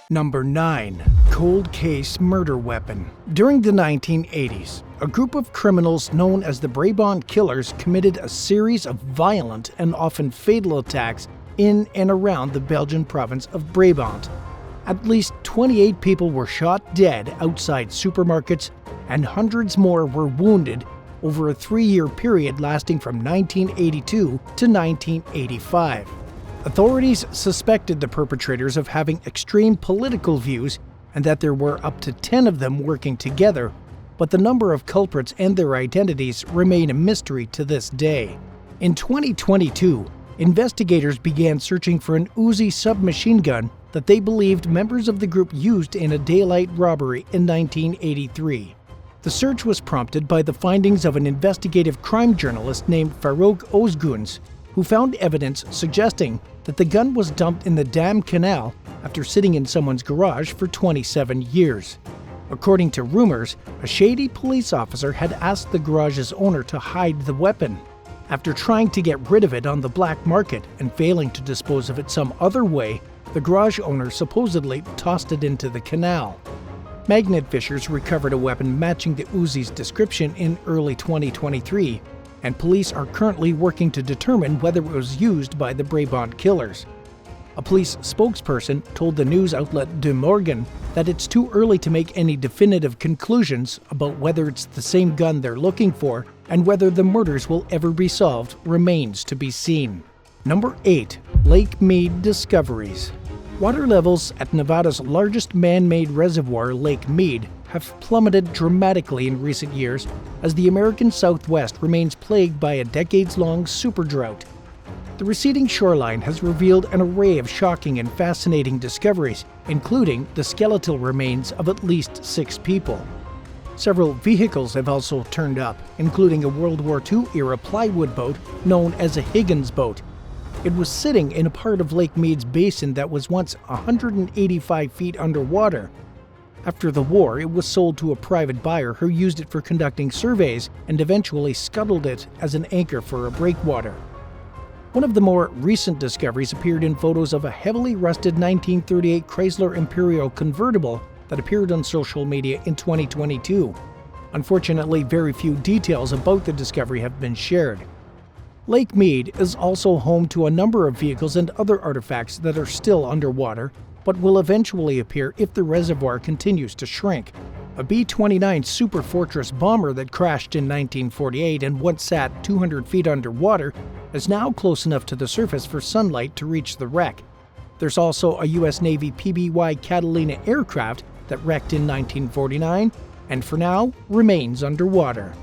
Number 9. Cold Case Murder Weapon. During the 1980s, a group of criminals known as the Brabant Killers committed a series of violent and often fatal attacks in and around the Belgian province of Brabant. At least 28 people were shot dead outside supermarkets, and hundreds more were wounded over a 3-year period lasting from 1982 to 1985. Authorities suspected the perpetrators of having extreme political views and that there were up to 10 of them working together, but the number of culprits and their identities remain a mystery to this day. In 2022, investigators began searching for an Uzi submachine gun that they believed members of the group used in a daylight robbery in 1983. The search was prompted by the findings of an investigative crime journalist named Farouk Ozguns, who found evidence suggesting that the gun was dumped in the Dam Canal after sitting in someone's garage for 27 years. According to rumors, a shady police officer had asked the garage's owner to hide the weapon. After trying to get rid of it on the black market and failing to dispose of it some other way, the garage owner supposedly tossed it into the canal. Magnet fishers recovered a weapon matching the Uzi's description in early 2023, and police are currently working to determine whether it was used by the Brabant Killers. A police spokesperson told the news outlet De Morgan that it's too early to make any definitive conclusions about whether it's the same gun they're looking for, and whether the murders will ever be solved remains to be seen. Number 8. Lake Mead Discoveries. Water levels at Nevada's largest man-made reservoir, Lake Mead, have plummeted dramatically in recent years as the American Southwest remains plagued by a decades-long super drought. The receding shoreline has revealed an array of shocking and fascinating discoveries, including the skeletal remains of at least 6 people. Several vehicles have also turned up, including a World War II-era plywood boat known as a Higgins boat. It was sitting in a part of Lake Mead's basin that was once 185 feet underwater. After the war, it was sold to a private buyer who used it for conducting surveys and eventually scuttled it as an anchor for a breakwater. One of the more recent discoveries appeared in photos of a heavily rusted 1938 Chrysler Imperial convertible that appeared on social media in 2022. Unfortunately, very few details about the discovery have been shared. Lake Mead is also home to a number of vehicles and other artifacts that are still underwater, but will eventually appear if the reservoir continues to shrink. A B-29 Super Fortress bomber that crashed in 1948 and once sat 200 feet underwater is now close enough to the surface for sunlight to reach the wreck. There's also a U.S. Navy PBY Catalina aircraft that wrecked in 1949 and for now remains underwater.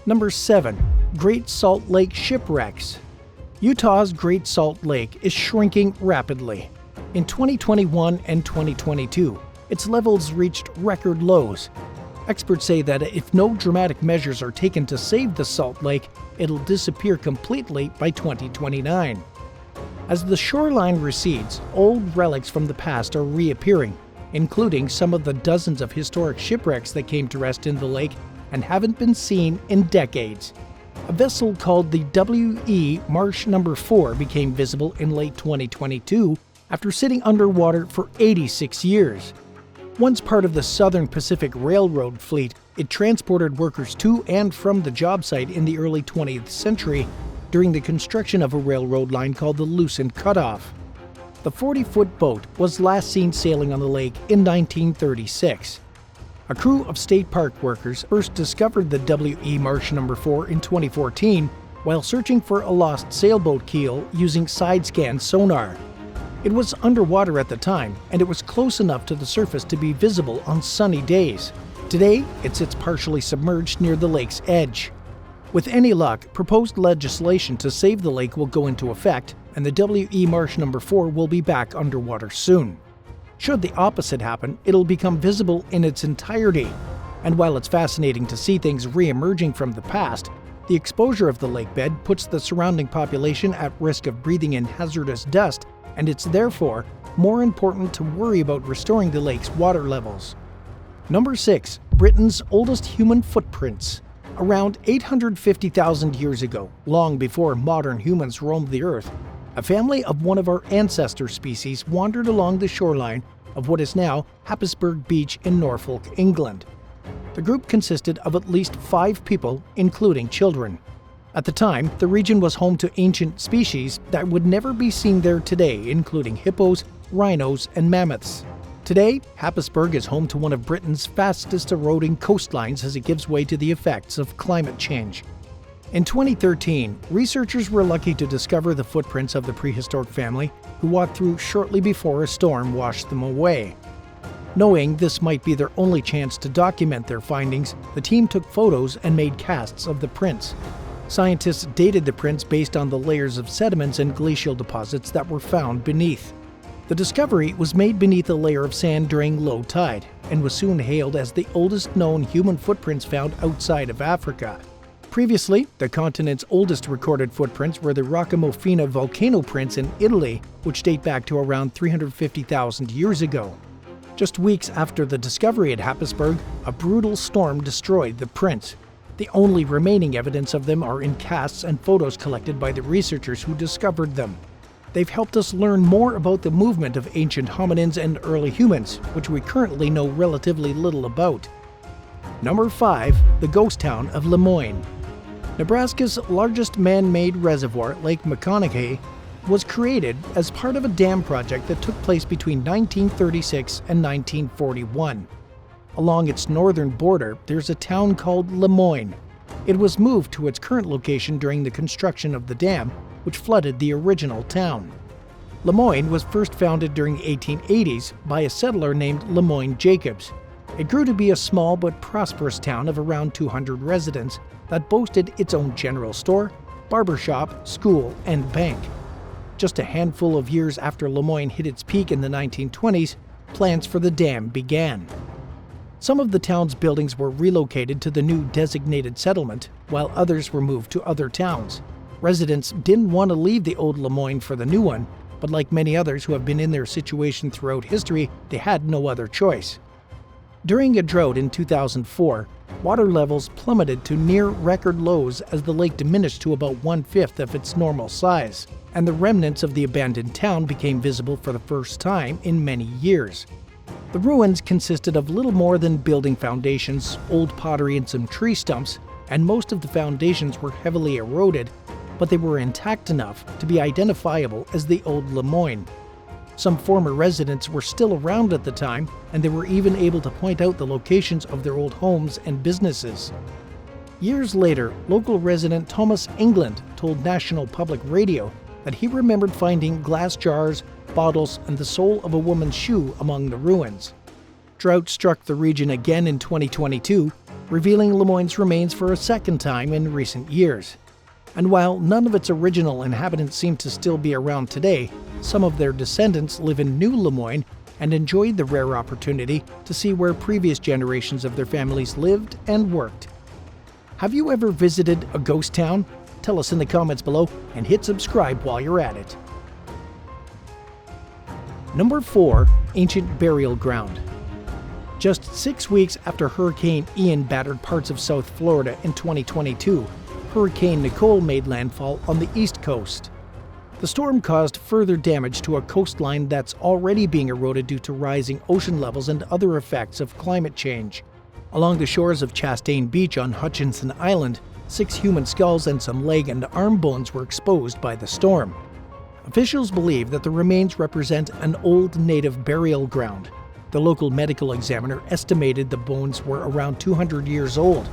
Number 7. Great Salt Lake Shipwrecks. Utah's Great Salt Lake is shrinking rapidly. In 2021 and 2022, its levels reached record lows. Experts say that if no dramatic measures are taken to save the Salt Lake, it'll disappear completely by 2029. As the shoreline recedes, old relics from the past are reappearing, including some of the dozens of historic shipwrecks that came to rest in the lake and haven't been seen in decades. A vessel called the W.E. Marsh No. 4 became visible in late 2022 after sitting underwater for 86 years. Once part of the Southern Pacific Railroad fleet, it transported workers to and from the job site in the early 20th century during the construction of a railroad line called the Lucent Cutoff. The 40-foot boat was last seen sailing on the lake in 1936. A crew of state park workers first discovered the W.E. Marsh No. 4 in 2014 while searching for a lost sailboat keel using side-scan sonar. It was underwater at the time, and it was close enough to the surface to be visible on sunny days. Today, it sits partially submerged near the lake's edge. With any luck, proposed legislation to save the lake will go into effect, and the W.E. Marsh No. 4 will be back underwater soon. Should the opposite happen, it'll become visible in its entirety. And while it's fascinating to see things re-emerging from the past, the exposure of the lake bed puts the surrounding population at risk of breathing in hazardous dust, and it's therefore more important to worry about restoring the lake's water levels. Number 6. Britain's oldest human footprints. Around 850,000 years ago, long before modern humans roamed the Earth, a family of one of our ancestor species wandered along the shoreline of what is now Happisburgh Beach in Norfolk, England. The group consisted of at least 5 people, including children. At the time, the region was home to ancient species that would never be seen there today, including hippos, rhinos, and mammoths. Today, Happisburgh is home to one of Britain's fastest eroding coastlines as it gives way to the effects of climate change. In 2013, researchers were lucky to discover the footprints of the prehistoric family who walked through shortly before a storm washed them away. Knowing this might be their only chance to document their findings, the team took photos and made casts of the prints. Scientists dated the prints based on the layers of sediments and glacial deposits that were found beneath. The discovery was made beneath a layer of sand during low tide and was soon hailed as the oldest known human footprints found outside of Africa. Previously, the continent's oldest recorded footprints were the Roccamonfina volcano prints in Italy, which date back to around 350,000 years ago. Just weeks after the discovery at Happisburgh, a brutal storm destroyed the prints. The only remaining evidence of them are in casts and photos collected by the researchers who discovered them. They've helped us learn more about the movement of ancient hominins and early humans, which we currently know relatively little about. Number 5. The ghost town of Lemoyne. Nebraska's largest man-made reservoir, Lake McConaughey, was created as part of a dam project that took place between 1936 and 1941. Along its northern border, there's a town called Lemoyne. It was moved to its current location during the construction of the dam, which flooded the original town. Lemoyne was first founded during the 1880s by a settler named Lemoyne Jacobs. It grew to be a small but prosperous town of around 200 residents that boasted its own general store, barbershop, school, and bank. Just a handful of years after Lemoyne hit its peak in the 1920s, plans for the dam began. Some of the town's buildings were relocated to the new designated settlement, while others were moved to other towns. Residents didn't want to leave the old Lemoyne for the new one, but like many others who have been in their situation throughout history, they had no other choice. During a drought in 2004, water levels plummeted to near record lows as the lake diminished to about 1/5 of its normal size, and the remnants of the abandoned town became visible for the first time in many years. The ruins consisted of little more than building foundations, old pottery, and some tree stumps, and most of the foundations were heavily eroded, but they were intact enough to be identifiable as the old Lemoyne. Some former residents were still around at the time, and they were even able to point out the locations of their old homes and businesses. Years later, local resident Thomas England told National Public Radio that he remembered finding glass jars, bottles, and the sole of a woman's shoe among the ruins. Drought struck the region again in 2022, revealing Lemoyne's remains for a second time in recent years. And while none of its original inhabitants seem to still be around today, some of their descendants live in New Lemoyne and enjoyed the rare opportunity to see where previous generations of their families lived and worked. Have you ever visited a ghost town? Tell us in the comments below and hit subscribe while you're at it. Number 4. Ancient Burial Ground. Just 6 weeks after Hurricane Ian battered parts of South Florida in 2022, Hurricane Nicole made landfall on the East Coast. The storm caused further damage to a coastline that's already being eroded due to rising ocean levels and other effects of climate change. Along the shores of Chastain Beach on Hutchinson Island, 6 human skulls and some leg and arm bones were exposed by the storm. Officials believe that the remains represent an old native burial ground. The local medical examiner estimated the bones were around 200 years old.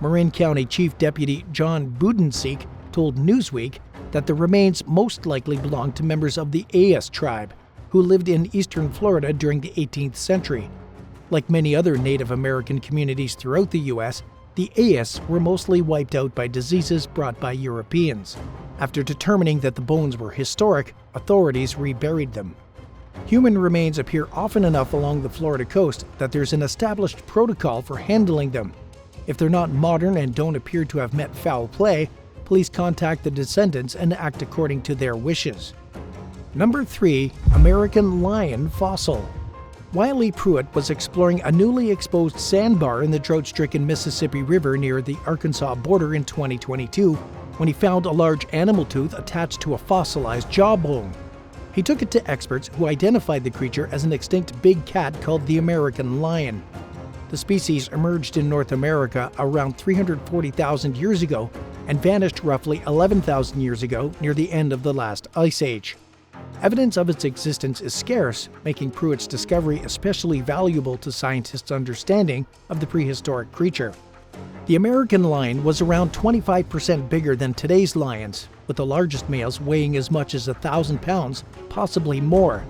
Marin County Chief Deputy John Budenseek told Newsweek that the remains most likely belonged to members of the Ayas tribe, who lived in eastern Florida during the 18th century. Like many other Native American communities throughout the U.S., the Ayas were mostly wiped out by diseases brought by Europeans. After determining that the bones were historic, authorities reburied them. Human remains appear often enough along the Florida coast that there's an established protocol for handling them. If they're not modern and don't appear to have met foul play, please contact the descendants and act according to their wishes. Number 3. American Lion Fossil. Wiley Pruitt was exploring a newly exposed sandbar in the drought-stricken Mississippi River near the Arkansas border in 2022 when he found a large animal tooth attached to a fossilized jawbone. He took it to experts who identified the creature as an extinct big cat called the American lion. The species emerged in North America around 340,000 years ago and vanished roughly 11,000 years ago near the end of the last ice age. Evidence of its existence is scarce, making Pruitt's discovery especially valuable to scientists' understanding of the prehistoric creature. The American lion was around 25% bigger than today's lions, with the largest males weighing as much as 1,000 pounds, possibly more.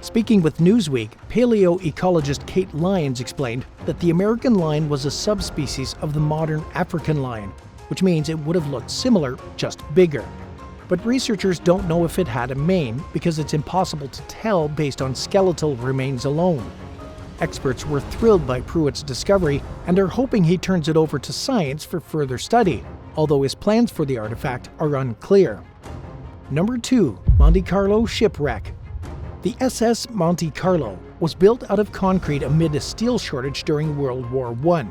Speaking with Newsweek, paleoecologist Kate Lyons explained that the American lion was a subspecies of the modern African lion, which means it would have looked similar, just bigger. But researchers don't know if it had a mane because it's impossible to tell based on skeletal remains alone. Experts were thrilled by Pruitt's discovery and are hoping he turns it over to science for further study, although his plans for the artifact are unclear. Number 2. Monte Carlo Shipwreck. The SS Monte Carlo was built out of concrete amid a steel shortage during World War I.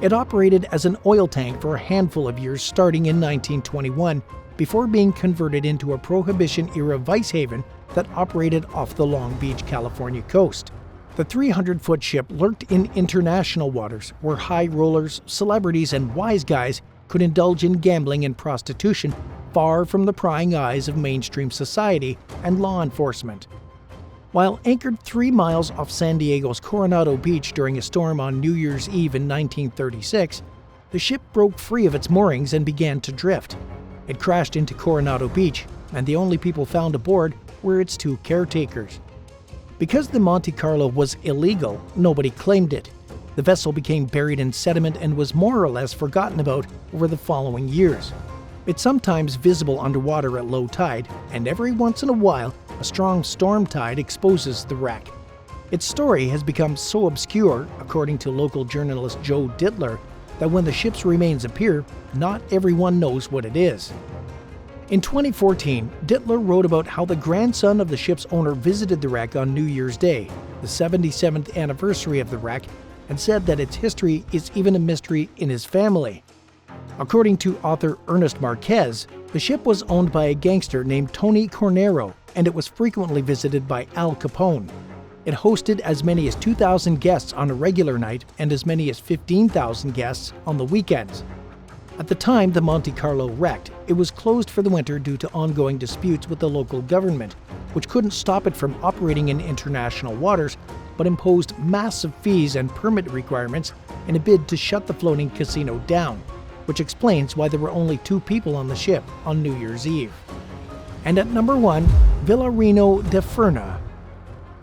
It operated as an oil tank for a handful of years starting in 1921, before being converted into a Prohibition-era vice haven that operated off the Long Beach, California coast. The 300-foot ship lurked in international waters where high rollers, celebrities, and wise guys could indulge in gambling and prostitution far from the prying eyes of mainstream society and law enforcement. While anchored 3 miles off San Diego's Coronado Beach during a storm on New Year's Eve in 1936, the ship broke free of its moorings and began to drift. It crashed into Coronado Beach, and the only people found aboard were its 2 caretakers. Because the Monte Carlo was illegal, nobody claimed it. The vessel became buried in sediment and was more or less forgotten about over the following years. It's sometimes visible underwater at low tide, and every once in a while, a strong storm tide exposes the wreck. Its story has become so obscure, according to local journalist Joe Dittler, that when the ship's remains appear, not everyone knows what it is. In 2014, Dittler wrote about how the grandson of the ship's owner visited the wreck on New Year's Day, the 77th anniversary of the wreck, and said that its history is even a mystery in his family. According to author Ernest Marquez, the ship was owned by a gangster named Tony Cornero, and it was frequently visited by Al Capone. It hosted as many as 2,000 guests on a regular night and as many as 15,000 guests on the weekends. At the time the Monte Carlo wrecked, it was closed for the winter due to ongoing disputes with the local government, which couldn't stop it from operating in international waters, but imposed massive fees and permit requirements in a bid to shut the floating casino down, which explains why there were only 2 people on the ship on New Year's Eve. And at number 1, Villarino de Ferna.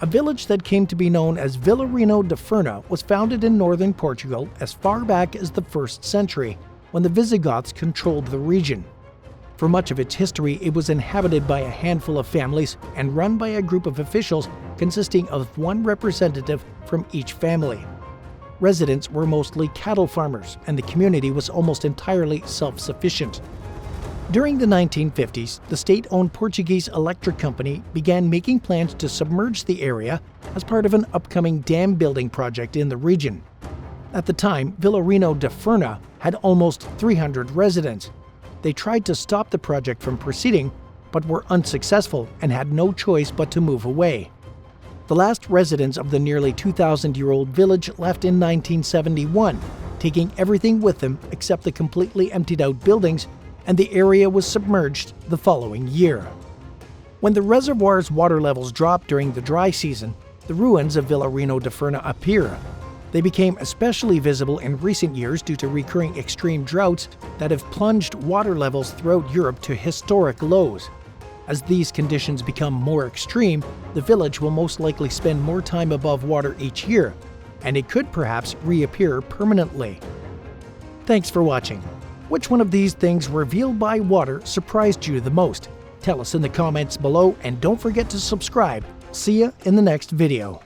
A village that came to be known as Villarino de Ferna was founded in northern Portugal as far back as the 1st century, when the Visigoths controlled the region. For much of its history, it was inhabited by a handful of families and run by a group of officials consisting of 1 representative from each family. Residents were mostly cattle farmers, and the community was almost entirely self-sufficient. During the 1950s, the state-owned Portuguese electric company began making plans to submerge the area as part of an upcoming dam building project in the region. At the time, Villarino de Ferna had almost 300 residents. They tried to stop the project from proceeding, but were unsuccessful and had no choice but to move away. The last residents of the nearly 2,000-year-old village left in 1971, taking everything with them except the completely emptied-out buildings, and the area was submerged the following year. When the reservoir's water levels dropped during the dry season, the ruins of Villarino de Ferna appear. They became especially visible in recent years due to recurring extreme droughts that have plunged water levels throughout Europe to historic lows. As these conditions become more extreme, the village will most likely spend more time above water each year, and it could perhaps reappear permanently. Thanks for watching. Which one of these things revealed by water surprised you the most? Tell us in the comments below, and don't forget to subscribe. See ya in the next video.